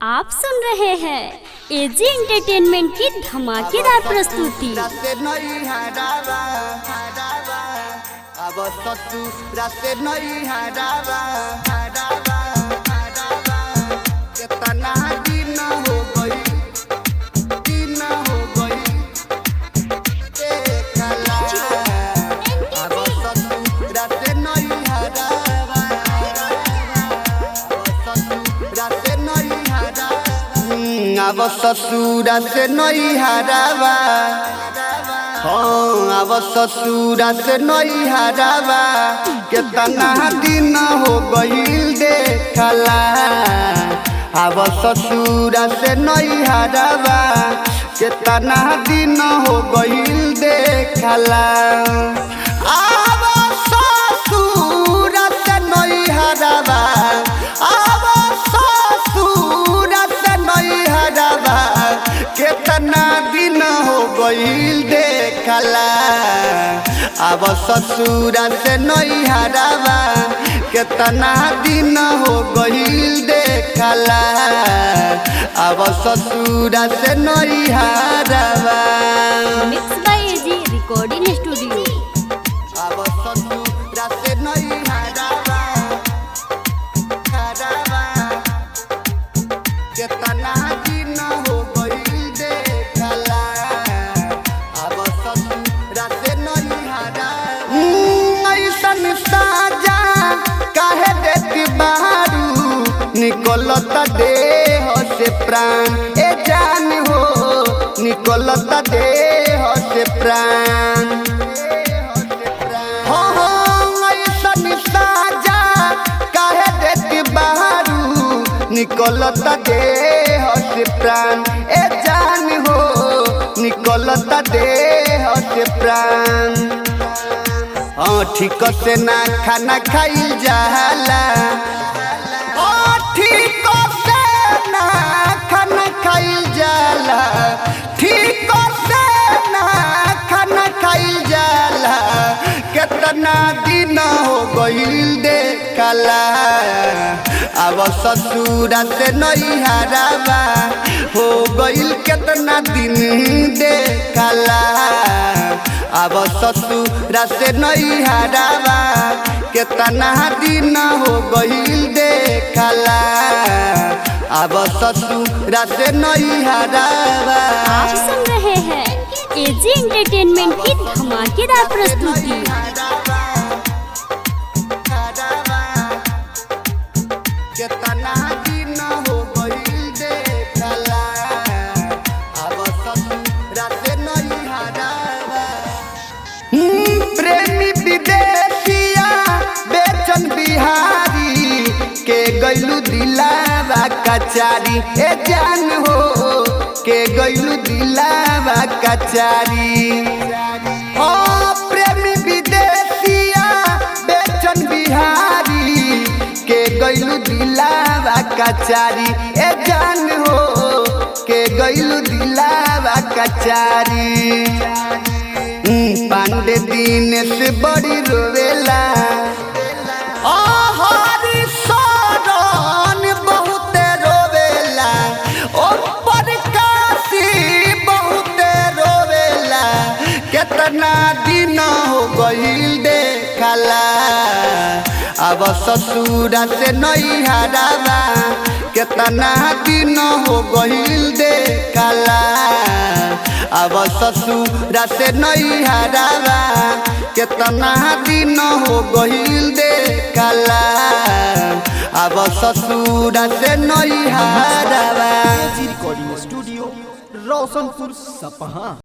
आप सुन रहे हैं एजी एंटरटेनमेंट की धमाकेदार प्रस्तुति। अब ससुरा से नैहरावा, हाँ अब ससुरा से नैहरावा, कितना दिन हो गईल देखला। अब ससुरा से नैहरावा, कितना दिन हो गईल देखला। अब ससुरा से नैहरावा, अब ससुरा से नैहरावा, कितना दिन हो गईल देखला। अब ससुरा से नैहरावा, कितना दिन हो गईल देखला। अब ससुरा से नैहरावा। Mix by AG recording studio. अब ससुरा से नैहरावा, कितना दिन हो गईल देखला। अब ससुरा से नैहरावा, ऐसन साजा काहे देती बारू, निकलता देह से प्राण ए जान हो, निकलता देह से प्राण। हो ऐसन साजा काहे देती बारू, निकलता देह से प्राण ए जान हो, निकलता देह से प्राण। हाँ ठीक से ना खाना खाइल जाला, ठीक से ना खाना खाइल जाला, ठीक से ना खाना खाइल जाला। कितना दिन हो गईल देखला। अब ससुरा से नैहरावा, हो गईल कितना दिन देखला। अब ससुरा से नैहरावा, कितना दिन हो गईल देखला। अब ससुरा से नैहरावा। आप सुन रहे हैं एजी एंटरटेनमेंट की धमाकेदार प्रस्तुति। कितना दिन हो गईल देखला। अब ससुरा से नैहरावा। प्रेमी विदेशिया बेचन बिहारी, के गैलू दिलावा कचारी ए जान हो, के गैलू दिलावा कचारी। ओ प्रेमी विदेशिया बेचन बिहारी, के गैलू दिलावा कचारी ए जान हो, के गैलू दिलावा कचारी। पांडे दिन से बड़ी रोवेला, हरी शरण बहुत रोवेला, ओ प्रकाशी बहुत रोवेला। कितना दिन हो गईल देखला। अब ससुरा से नैहरावा, कितना दिन हो गईल देखला। अब ससुरा से नैहरावा, कितना दिन हो गईल देखला। अब ससुरा से नैहरावा। रिकॉर्डिंग स्टूडियो रोशनपुर सपहा।